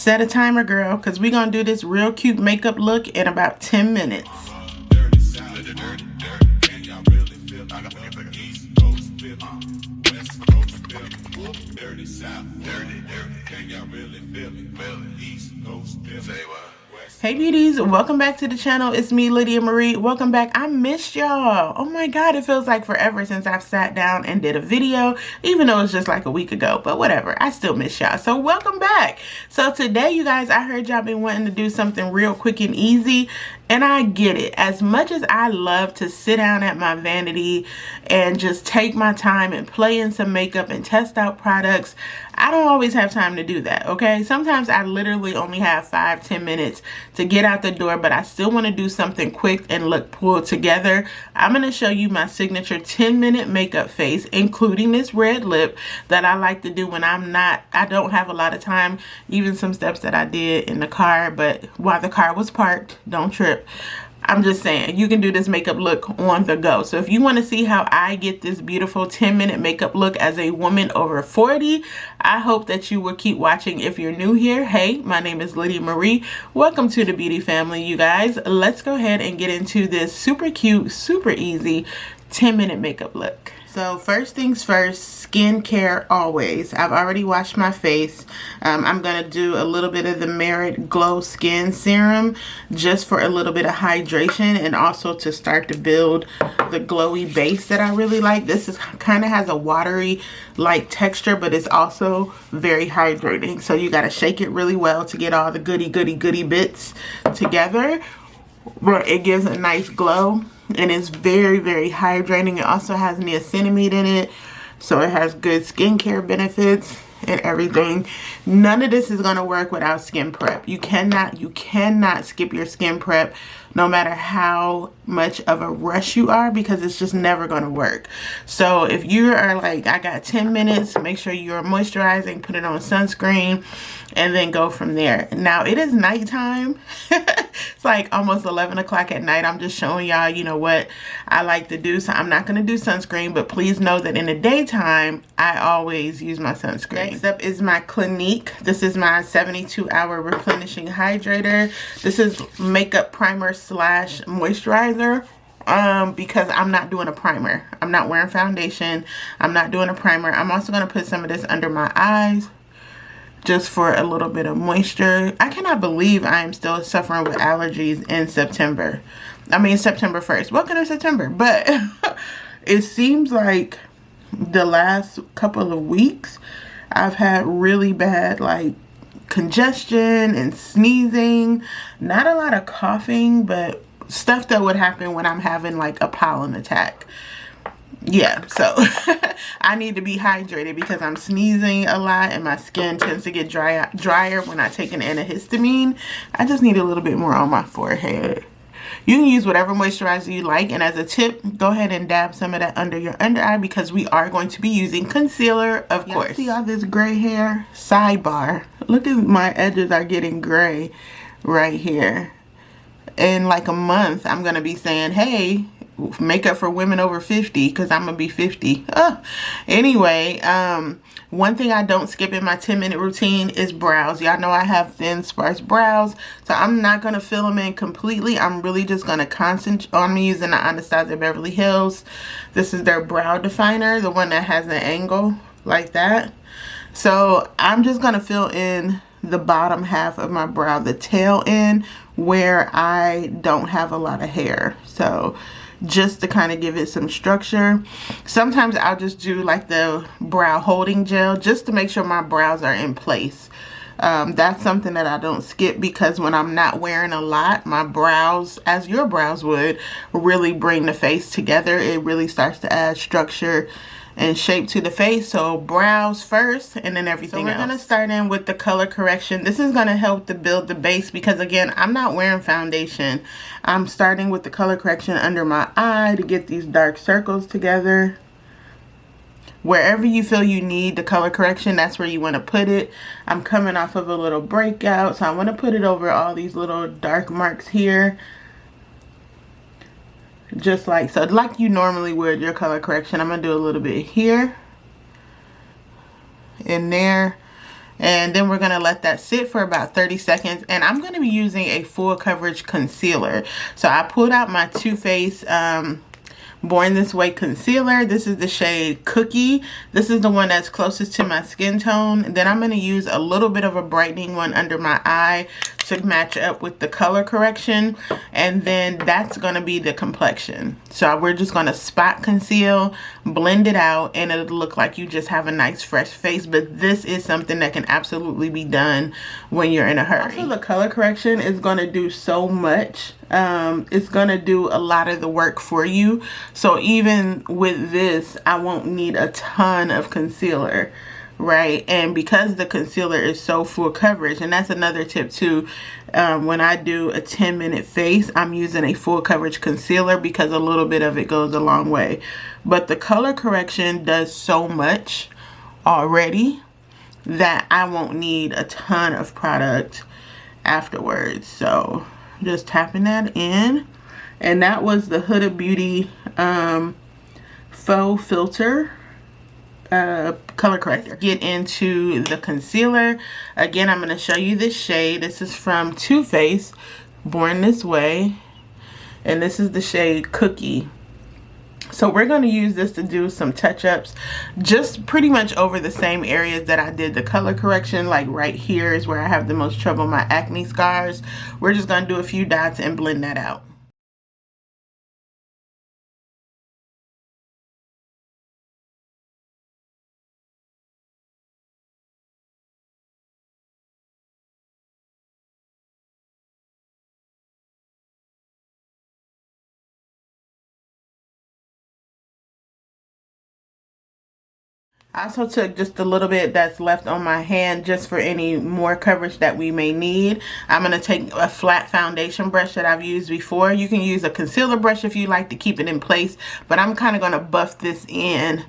Set a timer, girl, because we're going to do this real cute makeup look in about 10 minutes. Hey beauties, welcome back to the channel. It's me, Lydia Marie. Welcome back. I missed y'all. Oh my god, it feels like forever since I've sat down and did a video, even though it's just like a week ago, but whatever, I still miss y'all. So welcome back. So today, you guys, I heard y'all been wanting to do something real quick and easy, and I get it. As much as I love to sit down at my vanity and just take my time and play in some makeup and test out products, I don't always have time to do that, okay? Sometimes I literally only have 5-10 minutes to get out the door, but I still want to do something quick and look pulled together. I'm going to show you my signature 10-minute makeup face, including this red lip that I like to do when I don't have a lot of time. Even some steps that I did in the car, but while the car was parked, don't trip. I'm just saying, you can do this makeup look on the go. So if you want to see how I get this beautiful 10-minute makeup look as a woman over 40, I hope that you will keep watching. If you're new here, hey, my name is Lydia Marie. Welcome to the beauty family, you guys. Let's go ahead and get into this super cute, super easy 10-minute makeup look. So first things first, skincare always. I've already washed my face. I'm going to do a little bit of the Merit Glow Skin Serum just for a little bit of hydration and also to start to build the glowy base that I really like. This is kind of has a watery like texture, but it's also very hydrating. So you got to shake it really well to get all the goody bits together. But it gives a nice glow. And it's very, very hydrating. It also has niacinamide in it, so it has good skincare benefits and everything. None of this is going to work without skin prep. You cannot skip your skin prep, no matter how much of a rush you are, because it's just never going to work. So if you are like, I got 10 minutes, make sure you're moisturizing, put it on sunscreen, and then go from there. Now it is nighttime. It's like almost 11 o'clock at night. I'm just showing y'all, you know, what I like to do. So I'm not going to do sunscreen, but please know that in the daytime, I always use my sunscreen. Next up is my Clinique. This is my 72-hour replenishing hydrator. This is makeup primer slash moisturizer. Because I'm not doing a primer. I'm not wearing foundation. I'm not doing a primer. I'm also going to put some of this under my eyes, just for a little bit of moisture. I cannot believe I am still suffering with allergies in September. I mean, September 1st. Welcome to September. But it seems like the last couple of weeks, I've had really bad, like, congestion and sneezing. Not a lot of coughing, but stuff that would happen when I'm having, like, a pollen attack. Yeah, so I need to be hydrated because I'm sneezing a lot and my skin tends to get drier when I take an antihistamine. I just need a little bit more on my forehead. You can use whatever moisturizer you like, and as a tip, go ahead and dab some of that under your under eye because we are going to be using concealer, of course. See all this gray hair? Sidebar. Look at my edges are getting gray right here. In like a month, I'm going to be saying, hey, makeup for women over 50 because I'm gonna be 50. Anyway, one thing I don't skip in my 10-minute routine is brows. Y'all know I have thin sparse brows, so I'm not gonna fill them in completely. I'm really just gonna concentrate on me using the Anastasia Beverly Hills. This is their brow definer, the one that has an angle like that. So I'm just gonna fill in the bottom half of my brow, the tail end where I don't have a lot of hair. So just to kind of give it some structure. Sometimes I'll just do like the brow holding gel just to make sure my brows are in place. That's something that I don't skip because when I'm not wearing a lot, my brows, as your brows would, really bring the face together. It really starts to add structure and shape to the face. So brows first and then everything else. So we're going to start in with the color correction. This is going to help to build the base because again, I'm not wearing foundation. I'm starting with the color correction under my eye to get these dark circles together. Wherever you feel you need the color correction, that's where you want to put it. I'm coming off of a little breakout, so I want to put it over all these little dark marks here. Just like so, like you normally would your color correction. I'm going to do a little bit here and there. And then we're going to let that sit for about 30 seconds. And I'm going to be using a full coverage concealer. So I pulled out my Too Faced Born This Way concealer. This is the shade Cookie. This is the one that's closest to my skin tone. And then I'm going to use a little bit of a brightening one under my eye to match up with the color correction. And then that's going to be the complexion. So we're just going to spot conceal, blend it out, and it'll look like you just have a nice fresh face. But this is something that can absolutely be done when you're in a hurry. Also, the color correction is going to do so much. It's going to do a lot of the work for you. So even with this, I won't need a ton of concealer, right? And because the concealer is so full coverage, and that's another tip too, when I do a 10-minute face, I'm using a full coverage concealer because a little bit of it goes a long way. But the color correction does so much already that I won't need a ton of product afterwards. So just tapping that in. And that was the Huda Beauty Faux Filter color corrector. Get into the concealer. Again, I'm going to show you this shade. This is from Too Faced Born This Way. And this is the shade Cookie. So we're going to use this to do some touch-ups just pretty much over the same areas that I did the color correction. Like right here is where I have the most trouble, my acne scars. We're just going to do a few dots and blend that out. I also took just a little bit that's left on my hand just for any more coverage that we may need. I'm going to take a flat foundation brush that I've used before. You can use a concealer brush if you like to keep it in place, but I'm kind of going to buff this in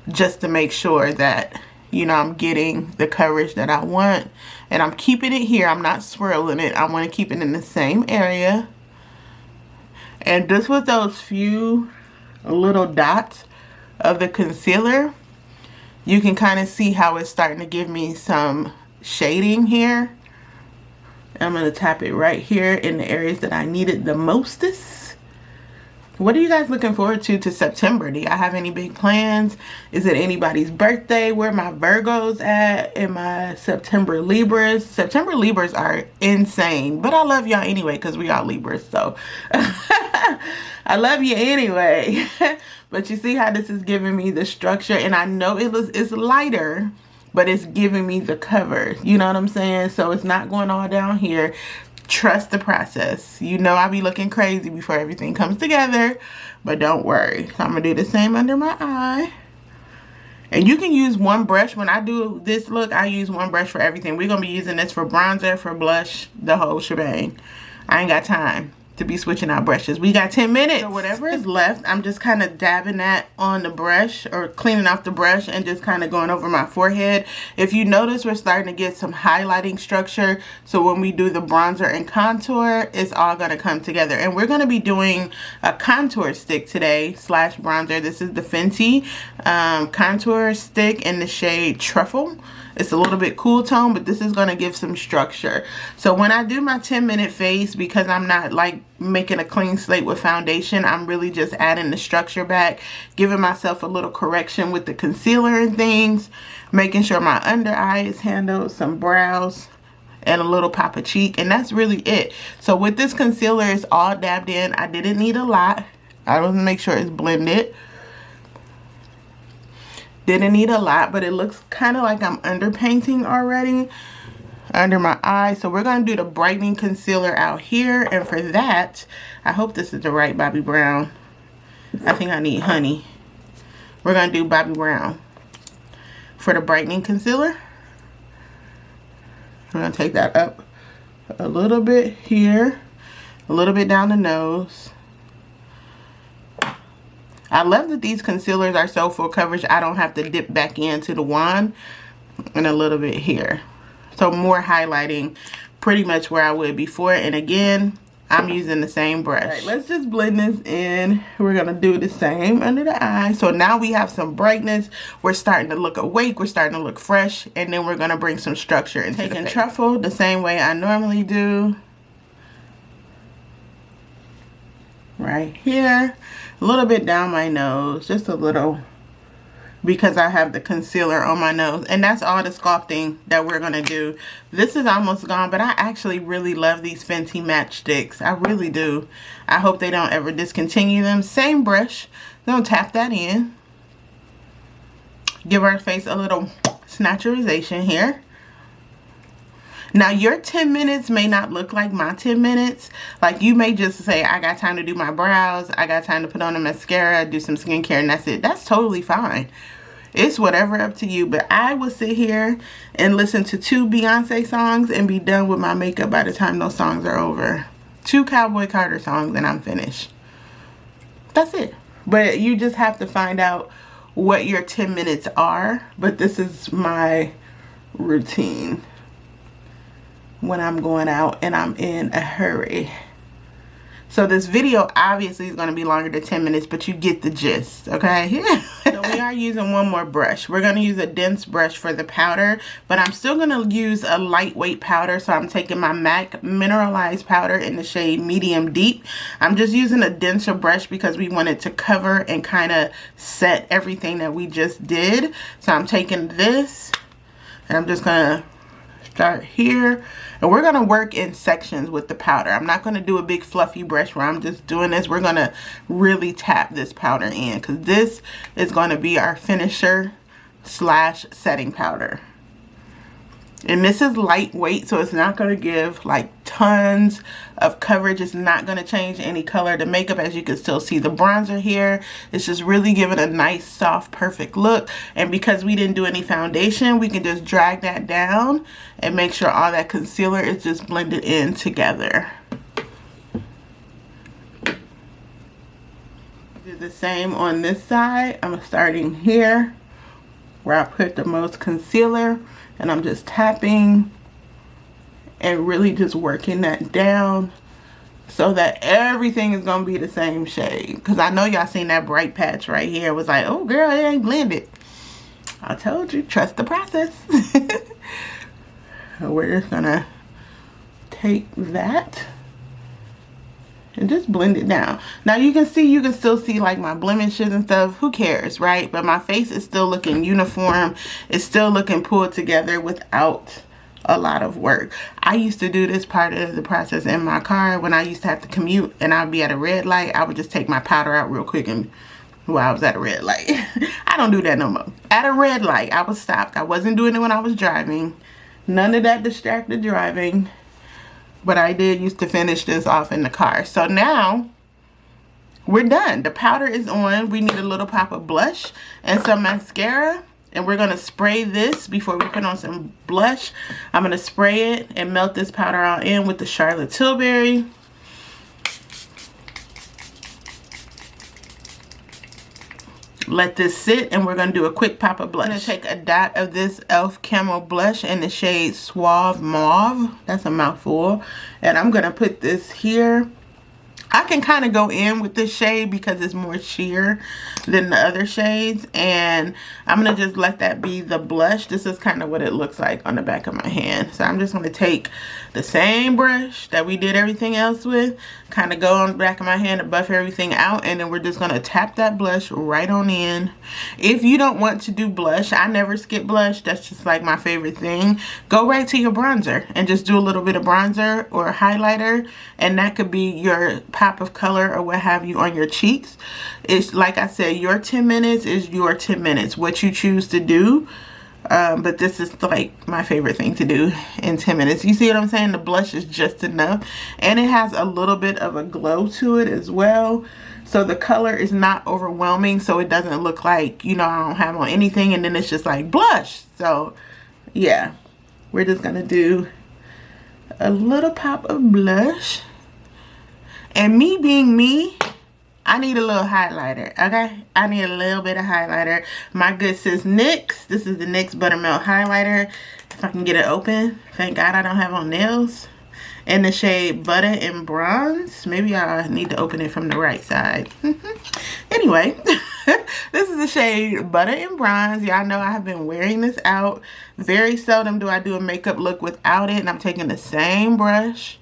just to make sure that, you know, I'm getting the coverage that I want. And I'm keeping it here. I'm not swirling it. I want to keep it in the same area. And just with those few little dots of the concealer, you can kind of see how it's starting to give me some shading here. I'm going to tap it right here in the areas that I need it the mostest. What are you guys looking forward to September? Do y'all have any big plans? Is it anybody's birthday? Where are my Virgos at and my September Libras? September Libras are insane, but I love y'all anyway because we are Libras, so I love you anyway. But you see how this is giving me the structure, and I know it's lighter, but it's giving me the cover. You know what I'm saying? So it's not going all down here. Trust the process. You know I'll be looking crazy before everything comes together, but don't worry. So I'm going to do the same under my eye. And you can use one brush. When I do this look, I use one brush for everything. We're going to be using this for bronzer, for blush, the whole shebang. I ain't got time to be switching out brushes. We got 10 minutes. So whatever is left, I'm just kind of dabbing that on the brush or cleaning off the brush and just kind of going over my forehead. If you notice, we're starting to get some highlighting structure. So when we do the bronzer and contour, it's all going to come together. And we're going to be doing a contour stick today slash bronzer. This is the Fenty contour stick in the shade Truffle. It's a little bit cool tone, but this is going to give some structure. So when I do my 10-minute face, because I'm not like making a clean slate with foundation, I'm really just adding the structure back, giving myself a little correction with the concealer and things, making sure my under eye is handled, some brows, and a little pop of cheek, and that's really it. So with this concealer, it's all dabbed in. I didn't need a lot. I want to make sure it's blended. Didn't need a lot, but it looks kind of like I'm underpainting already under my eye. So we're going to do the brightening concealer out here. And for that, I hope this is the right Bobbi Brown. I think I need Honey. We're going to do Bobbi Brown for the brightening concealer. I'm going to take that up a little bit here, a little bit down the nose. I love that these concealers are so full coverage, I don't have to dip back into the wand, and a little bit here. So more highlighting pretty much where I would before. And again, I'm using the same brush. All right, let's just blend this in. We're gonna do the same under the eye. So now we have some brightness. We're starting to look awake. We're starting to look fresh. And then we're gonna bring some structure into the face. Truffle the same way I normally do. Right here. A little bit down my nose. Just a little, because I have the concealer on my nose. And that's all the sculpting that we're gonna do. This is almost gone, but I actually really love these Fenty matchsticks. I really do. I hope they don't ever discontinue them. Same brush. Gonna tap that in. Give our face a little snatcherization here. Now your 10 minutes may not look like my 10 minutes. Like you may just say, I got time to do my brows, I got time to put on a mascara, do some skincare, and that's it. That's totally fine. It's whatever, up to you. But I will sit here and listen to 2 Beyonce songs and be done with my makeup by the time those songs are over. 2 Cowboy Carter songs and I'm finished. That's it. But you just have to find out what your 10 minutes are. But this is my routine when I'm going out and I'm in a hurry. So this video obviously is going to be longer than 10 minutes, but you get the gist, okay? So we are using one more brush. We're going to use a dense brush for the powder, but I'm still going to use a lightweight powder. So I'm taking my MAC mineralized powder in the shade medium deep. I'm just using a denser brush because we wanted to cover and kind of set everything that we just did. So I'm taking this and I'm just going to start here, and we're going to work in sections with the powder. I'm not going to do a big fluffy brush where I'm just doing this. We're going to really tap this powder in because this is going to be our finisher slash setting powder. And this is lightweight, so it's not going to give like tons of coverage. It's not going to change any color of the makeup. As you can still see the bronzer here. It's just really giving a nice, soft, perfect look. And because we didn't do any foundation, we can just drag that down and make sure all that concealer is just blended in together. Do the same on this side. I'm starting here where I put the most concealer. And I'm just tapping and really just working that down so that everything is going to be the same shade. Because I know y'all seen that bright patch right here. It was like, oh girl, it ain't blended. I told you, trust the process. We're just going to take that and just blend it down. Now you can still see like my blemishes and stuff. Who cares, right? But my face is still looking uniform. It's still looking pulled together without a lot of work. I used to do this part of the process in my car when I used to have to commute and I'd be at a red light. I would just take my powder out real quick and while I was at a red light. I don't do that no more. At a red light, I was stopped. I wasn't doing it when I was driving. None of that distracted driving. But I did used to finish this off in the car. So now we're done. The powder is on. We need a little pop of blush and some mascara. And we're going to spray this before we put on some blush. I'm going to spray it and melt this powder all in with the Charlotte Tilbury. Let this sit and we're going to do a quick pop of blush. I'm going to take a dot of this e.l.f. Camo blush in the shade Suave Mauve. That's a mouthful. And I'm going to put this here. I can kind of go in with this shade because it's more sheer than the other shades. And I'm going to just let that be the blush. This is kind of what it looks like on the back of my hand. So I'm just going to take the same brush that we did everything else with. Kind of go on the back of my hand to buff everything out. And then we're just going to tap that blush right on in. If you don't want to do blush, I never skip blush. That's just like my favorite thing. Go right to your bronzer and just do a little bit of bronzer or highlighter. And that could be your pop of color or what have you on your cheeks. It's like I said, your 10 minutes is your 10 minutes. What you choose to do. But this is like my favorite thing to do in 10 minutes. You see what I'm saying? The blush is just enough. And it has a little bit of a glow to it as well. So the color is not overwhelming. So it doesn't look like, you know, I don't have on anything. And then it's just like blush. So yeah, we're just going to do a little pop of blush. And me being me, I need a little highlighter, okay? I need a little bit of highlighter. My good sis NYX. This is the NYX Buttermilk Highlighter. If I can get it open. Thank God I don't have on nails. in the shade Butter and Bronze. Maybe I need to open it from the right side. Anyway, this is the shade Butter and Bronze. Y'all know I have been wearing this out. Very seldom do I do a makeup look without it. And I'm taking the same brush.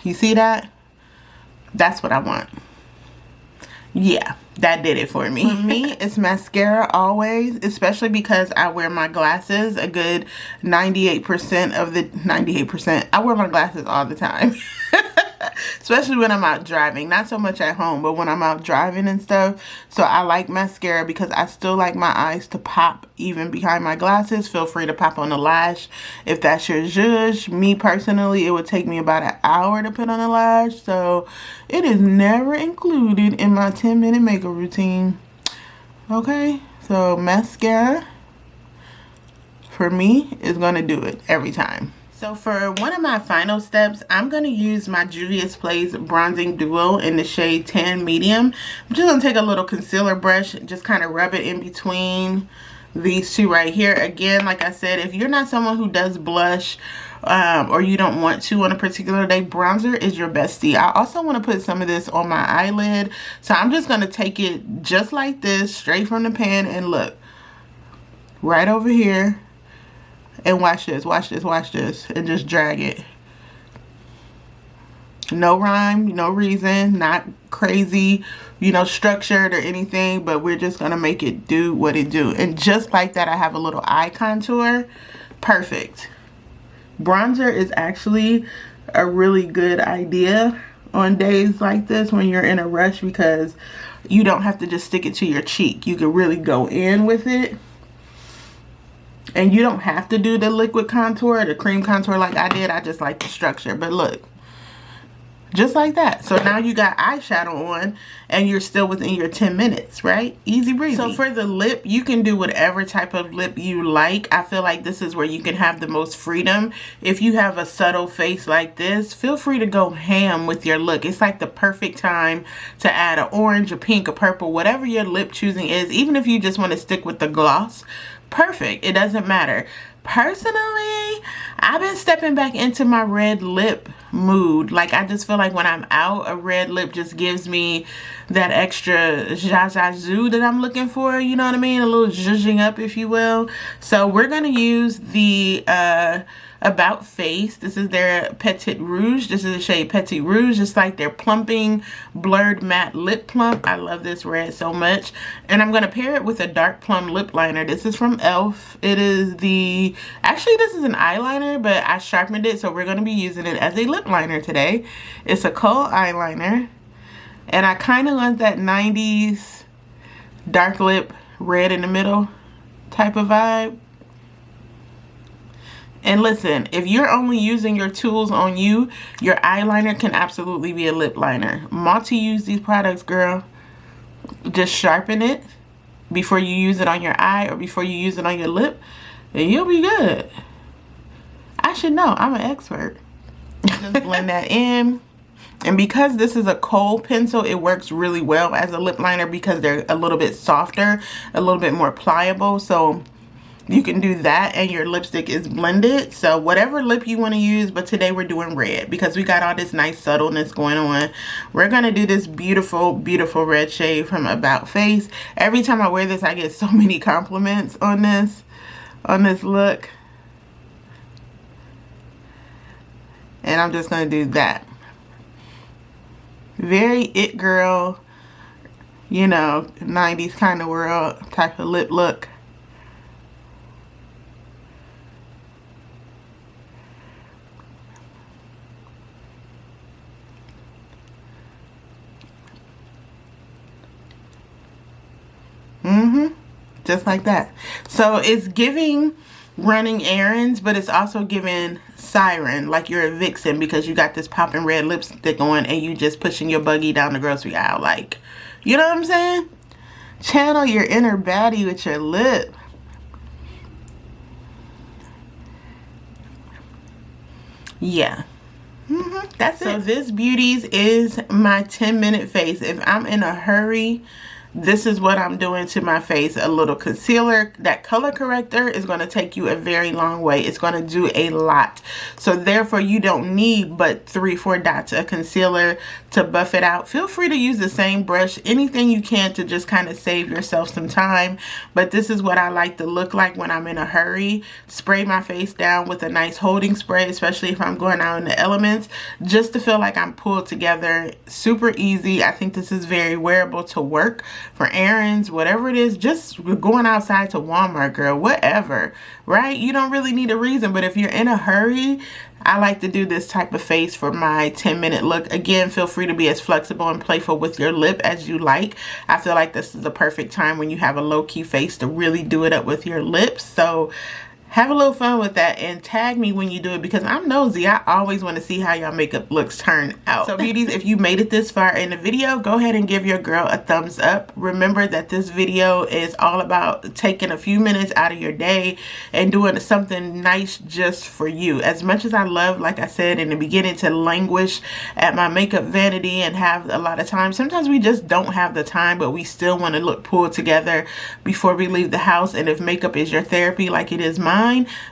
You see that? That's what I want. Yeah, that did it for me. For me, it's mascara always, especially because I wear my glasses a good 98% of the 98%. I wear my glasses all the time. Especially when I'm out driving. Not so much at home, but when I'm out driving and stuff. So I like mascara because I still like my eyes to pop even behind my glasses. Feel free to pop on a lash if that's your zhuzh. Me personally, it would take me about an hour to put on a lash. So it is never included in my 10-minute makeup routine. Okay, so mascara for me is going to do it every time. So for one of my final steps, I'm going to use my Juvia's Place Bronzing Duo in the shade Tan Medium. I'm just going to take a little concealer brush, just kind of rub it in between these two right here. Again, like I said, if you're not someone who does blush or you don't want to on a particular day, bronzer is your bestie. I also want to put some of this on my eyelid. So I'm just going to take it just like this, straight from the pan, and look, right over here. And watch this, watch this, watch this, and just drag it. No rhyme, no reason, not crazy, you know, structured or anything, but we're just gonna make it do what it do. And just like that, I have a little eye contour. Perfect. Bronzer is actually a really good idea on days like this when you're in a rush, because you don't have to just stick it to your cheek. You can really go in with it. And you don't have to do the liquid contour, the cream contour like I did. I just like the structure. But look, just like that. So now you got eyeshadow on and you're still within your 10 minutes, right? Easy breezy. So for the lip, you can do whatever type of lip you like. I feel like this is where you can have the most freedom. If you have a subtle face like this, feel free to go ham with your look. It's like the perfect time to add an orange, a pink, a purple, whatever your lip choosing is. Even if you just want to stick with the gloss, perfect. It doesn't matter. Personally, I've been stepping back into my red lip mood. Like, I just feel like when I'm out, a red lip just gives me that extra zhazhazoo that I'm looking for. You know what I mean? A little zhuzhing up, if you will. So we're going to use the About Face. This is their Petit Rouge. This is the shade Petit Rouge. Just like their plumping blurred matte lip plump. I love this red so much. And I'm going to pair it with a dark plum lip liner. This is from e.l.f. It is the, actually this is an eyeliner, but I sharpened it, so we're going to be using it as a lip liner today. It's a kohl eyeliner. And I kind of want that 90s dark lip red in the middle type of vibe. And listen, if you're only using your tools on you, your eyeliner can absolutely be a lip liner. Multi-use these products, girl. Just sharpen it before you use it on your eye or before you use it on your lip, and you'll be good. I should know. I'm an expert. Just blend that in. And because this is a kohl pencil, it works really well as a lip liner because they're a little bit softer, a little bit more pliable. So you can do that and your lipstick is blended. So whatever lip you want to use, but today we're doing red because we got all this nice subtleness going on. We're going to do this beautiful, beautiful red shade from About Face. Every time I wear this, I get so many compliments on this look. And I'm just going to do that. Very it girl, you know, 90s kind of world type of lip look. Just like that. So it's giving running errands, but it's also giving siren, like you're a vixen because you got this popping red lipstick on and you just pushing your buggy down the grocery aisle. Like, you know what I'm saying? Channel your inner baddie with your lip. Yeah. That's it. So this Beauties is my 10-minute face. If I'm in a hurry, this is what I'm doing to my face. A little concealer. That color corrector is going to take you a very long way. It's going to do a lot. So therefore you don't need but 3-4 dots of concealer to buff it out. Feel free to use the same brush, anything you can to just kind of save yourself some time. But this is what I like to look like when I'm in a hurry. Spray my face down with a nice holding spray, especially if I'm going out in the elements, just to feel like I'm pulled together. Super easy. I think this is very wearable to work, for errands, whatever it is, just going outside to Walmart, girl, whatever, right? You don't really need a reason, but if you're in a hurry, I like to do this type of face for my 10-minute look. Again, feel free to be as flexible and playful with your lip as you like. I feel like this is the perfect time when you have a low-key face to really do it up with your lips. So have a little fun with that and tag me when you do it, because I'm nosy. I always want to see how y'all makeup looks turn out. So beauties, if you made it this far in the video, go ahead and give your girl a thumbs up. Remember that this video is all about taking a few minutes out of your day and doing something nice just for you. As much as I love, like I said in the beginning, to languish at my makeup vanity and have a lot of time, sometimes we just don't have the time, but we still want to look pulled together before we leave the house. And if makeup is your therapy like it is mine,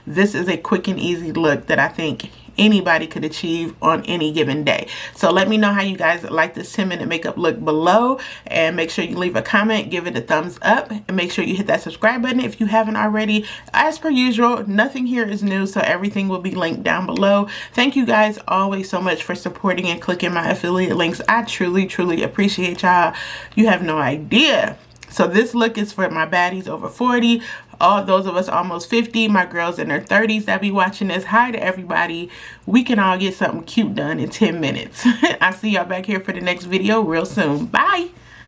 this is a quick and easy look that I think anybody could achieve on any given day. So let me know how you guys like this 10-minute makeup look below, and make sure you leave a comment, give it a thumbs up, and make sure you hit that subscribe button if you haven't already. As per usual, nothing here is new, so everything will be linked down below. Thank you guys always so much for supporting and clicking my affiliate links. I truly appreciate y'all. You have no idea. So this look is for my baddies over 40, all those of us almost 50, my girls in their 30s that be watching this. Hi to everybody. We can all get something cute done in 10 minutes. I'll see y'all back here for the next video real soon. Bye.